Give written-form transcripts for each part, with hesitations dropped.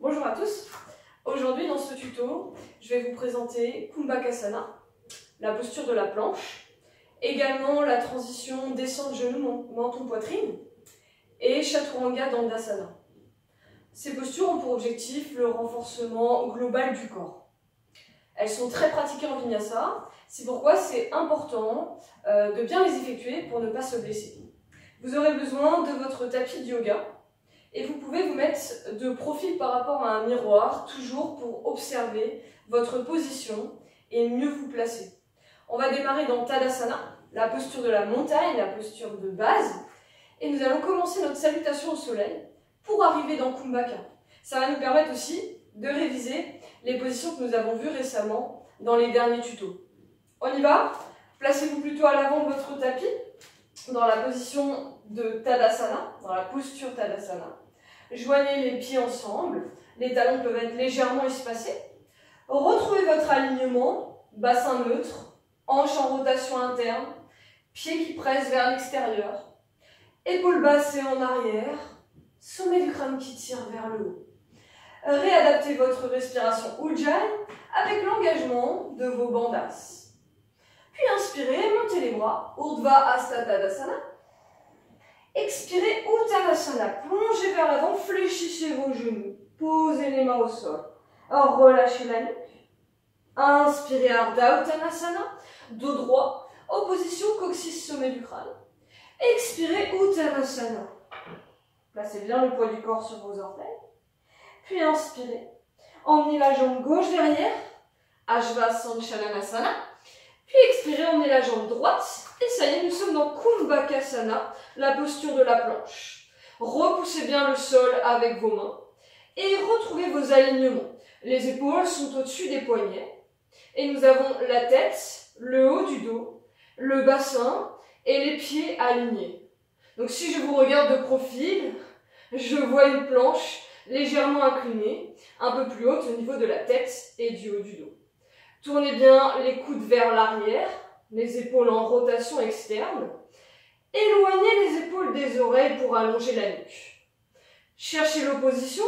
Bonjour à tous. Aujourd'hui dans ce tuto, je vais vous présenter Kumbhakasana, la posture de la planche, également la transition descente genou, menton, poitrine et Chaturanga Dandasana. Ces postures ont pour objectif le renforcement global du corps. Elles sont très pratiquées en Vinyasa, c'est pourquoi c'est important de bien les effectuer pour ne pas se blesser. Vous aurez besoin de votre tapis de yoga et vous pouvez vous mettre de profil par rapport à un miroir, toujours pour observer votre position et mieux vous placer. On va démarrer dans Tadasana, la posture de la montagne, la posture de base, et nous allons commencer notre salutation au soleil pour arriver dans Kumbhaka. Ça va nous permettre aussi de réviser les positions que nous avons vues récemment dans les derniers tutos. On y va? Placez-vous plutôt à l'avant de votre tapis, dans la position de Tadasana, dans la posture Tadasana. Joignez les pieds ensemble, les talons peuvent être légèrement espacés. Retrouvez votre alignement, bassin neutre, hanche en rotation interne, pieds qui pressent vers l'extérieur, épaules basses et en arrière, sommet du crâne qui tire vers le haut. Réadaptez votre respiration Ujjayi avec l'engagement de vos bandhas. Puis inspirez, montez les bras, Urdhva Hasta Tadasana. Expirez, Uttanasana, plongez vers l'avant, fléchissez vos genoux, posez les mains au sol, relâchez la nuque. Inspirez, Ardha Uttanasana, dos droit, opposition coccyx sommet du crâne. Expirez, Uttanasana. Placez bien le poids du corps sur vos orteils. Puis inspirez, emmenez la jambe gauche derrière, Ajva Sanchalanasana. Puis expirez, emmenez la jambe droite. Et ça y est, nous sommes dans Kumbhakasana, la posture de la planche. Repoussez bien le sol avec vos mains et retrouvez vos alignements. Les épaules sont au-dessus des poignets et nous avons la tête, le haut du dos, le bassin et les pieds alignés. Donc si je vous regarde de profil, je vois une planche légèrement inclinée, un peu plus haute au niveau de la tête et du haut du dos. Tournez bien les coudes vers l'arrière, les épaules en rotation externe. Éloignez les épaules des oreilles pour allonger la nuque. Cherchez l'opposition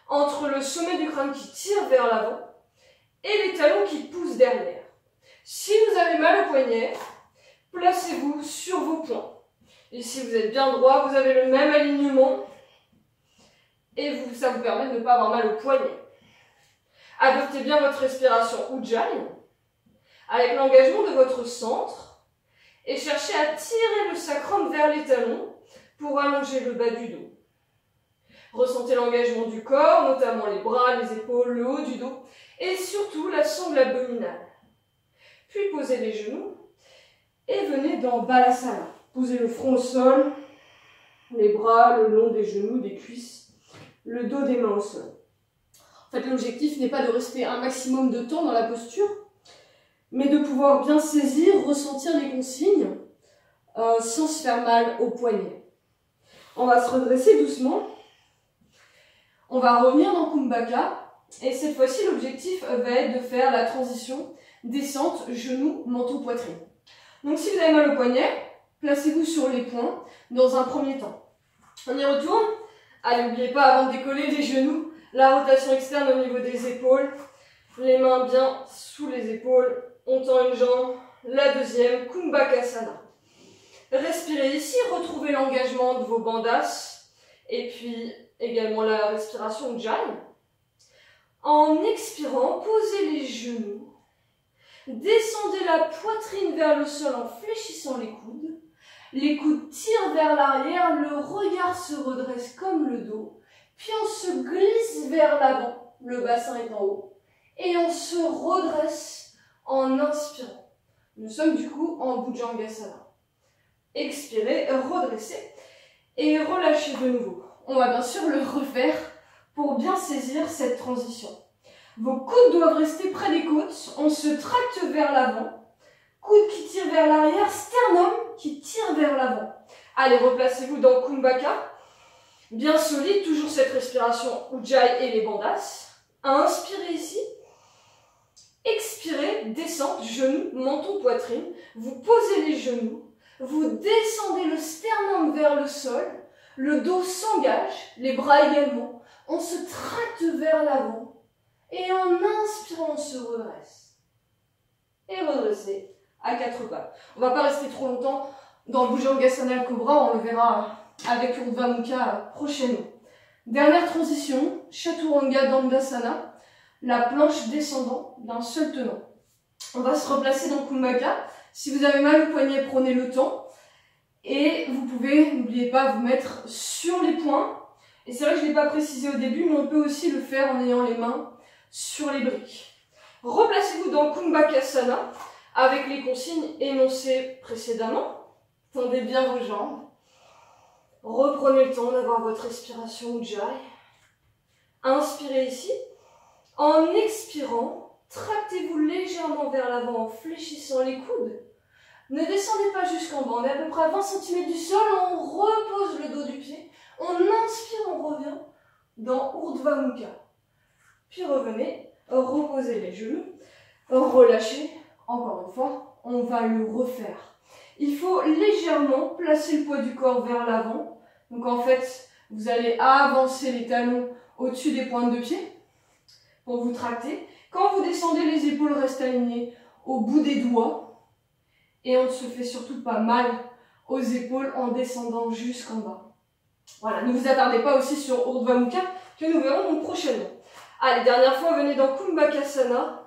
entre le sommet du crâne qui tire vers l'avant et les talons qui poussent derrière. Si vous avez mal au poignet, placez-vous sur vos poings. Ici, vous êtes bien droit, vous avez le même alignement et ça vous permet de ne pas avoir mal au poignet. Adoptez bien votre respiration Ujjayi avec l'engagement de votre centre et cherchez à tirer le sacrum vers les talons pour allonger le bas du dos. Ressentez l'engagement du corps, notamment les bras, les épaules, le haut du dos et surtout la sangle abdominale. Puis posez les genoux et venez dans Balasana. Posez le front au sol, les bras le long des genoux, des cuisses, le dos des mains au sol. En fait, l'objectif n'est pas de rester un maximum de temps dans la posture, mais de pouvoir bien saisir, ressentir les consignes sans se faire mal au poignet. On va se redresser doucement. On va revenir dans Kumbhaka. Et cette fois-ci, l'objectif va être de faire la transition descente, genou, menton, poitrine. Donc si vous avez mal au poignet, placez-vous sur les poings dans un premier temps. On y retourne. Allez, n'oubliez pas, avant de décoller les genoux, la rotation externe au niveau des épaules. Les mains bien sous les épaules. On tend une jambe, la deuxième, Kumbhakasana. Respirez ici, retrouvez l'engagement de vos bandhas et puis également la respiration Ujjayi. En expirant, posez les genoux, descendez la poitrine vers le sol en fléchissant les coudes tirent vers l'arrière, le regard se redresse comme le dos, puis on se glisse vers l'avant, le bassin est en haut, et on se redresse en inspirant. Nous sommes du coup en Bhujangasana. Expirez, redressez et relâchez de nouveau. On va bien sûr le refaire pour bien saisir cette transition. Vos coudes doivent rester près des côtes. On se tracte vers l'avant. Coudes qui tirent vers l'arrière, sternum qui tire vers l'avant. Allez, replacez-vous dans Kumbhaka. Bien solide, toujours cette respiration Ujjayi et les bandhas. Inspirez ici. Expirez, descente, genoux, menton, poitrine. Vous posez les genoux. Vous descendez le sternum vers le sol. Le dos s'engage, les bras également. On se tracte vers l'avant et en inspirant, on se redresse. Et redresser à 4 pattes. On ne va pas rester trop longtemps dans le Bhujangasana Cobra, on le verra avec Urdhva Mukha prochainement. Dernière transition, Chaturanga Dandasana, la planche descendant d'un seul tenant. On va se replacer dans Kumbhaka. Si vous avez mal au poignet, prenez le temps. Et vous pouvez, n'oubliez pas, vous mettre sur les poings. Et c'est vrai que je ne l'ai pas précisé au début, mais on peut aussi le faire en ayant les mains sur les briques. Replacez-vous dans Kumbhakasana avec les consignes énoncées précédemment. Tendez bien vos jambes. Reprenez le temps d'avoir votre respiration Ujjayi. Inspirez ici. En expirant, tractez-vous légèrement vers l'avant en fléchissant les coudes. Ne descendez pas jusqu'en bas, on est à peu près à 20 cm du sol, on repose le dos du pied. On inspire, on revient dans Urdhva Mukha. Puis revenez, reposez les genoux, relâchez. Encore une fois, on va le refaire. Il faut légèrement placer le poids du corps vers l'avant. Donc en fait, vous allez avancer les talons au-dessus des pointes de pied pour vous tracter. Quand vous descendez, les épaules restent alignées au bout des doigts. Et on ne se fait surtout pas mal aux épaules en descendant jusqu'en bas. Voilà, ne vous attardez pas aussi sur Urdhva Mukha que nous verrons donc prochainement. Allez, dernière fois, venez dans Kumbhakasana.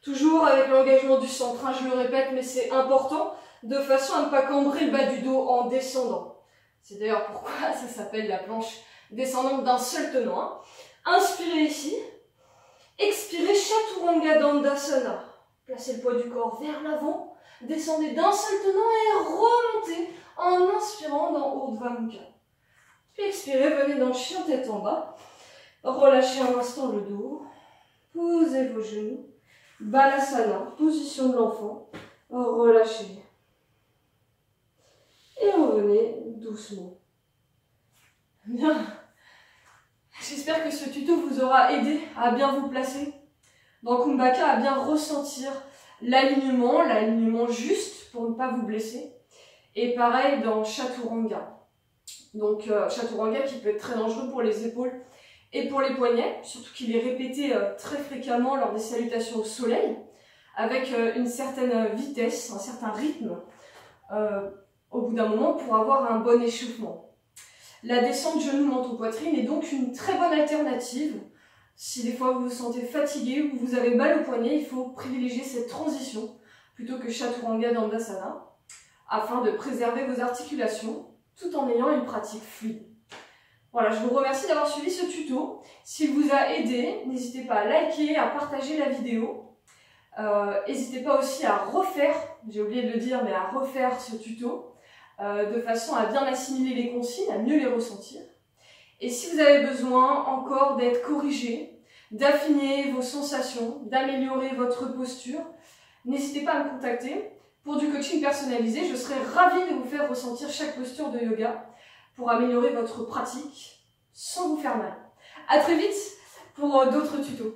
Toujours avec l'engagement du centre, hein, je le répète, mais c'est important, de façon à ne pas cambrer le bas du dos en descendant. C'est d'ailleurs pourquoi ça s'appelle la planche descendante d'un seul tenant. Hein. Inspirez ici. Expirez Chaturanga Dandasana. Placez le poids du corps vers l'avant. Descendez d'un seul tenant et remontez en inspirant dans Urdhva Mukha. Puis expirez, venez dans chien tête en bas. Relâchez un instant le dos. Posez vos genoux. Balasana, position de l'enfant. Relâchez. Et revenez doucement. Bien. J'espère que ce tuto vous aura aidé à bien vous placer dans Kumbhaka, à bien ressentir l'alignement juste pour ne pas vous blesser. Et pareil dans Chaturanga. Donc Chaturanga qui peut être très dangereux pour les épaules et pour les poignets, surtout qu'il est répété très fréquemment lors des salutations au soleil, avec une certaine vitesse, un certain rythme, au bout d'un moment pour avoir un bon échauffement. La descente genou-menton-poitrine est donc une très bonne alternative. Si des fois vous vous sentez fatigué ou que vous avez mal au poignet, il faut privilégier cette transition plutôt que Chaturanga Dandasana afin de préserver vos articulations tout en ayant une pratique fluide. Voilà, je vous remercie d'avoir suivi ce tuto. S'il vous a aidé, n'hésitez pas à liker, à partager la vidéo. N'hésitez pas aussi à refaire, j'ai oublié de le dire, mais à refaire ce tuto de façon à bien assimiler les consignes, à mieux les ressentir. Et si vous avez besoin encore d'être corrigé, d'affiner vos sensations, d'améliorer votre posture, n'hésitez pas à me contacter. Pour du coaching personnalisé, je serai ravie de vous faire ressentir chaque posture de yoga pour améliorer votre pratique sans vous faire mal. À très vite pour d'autres tutos.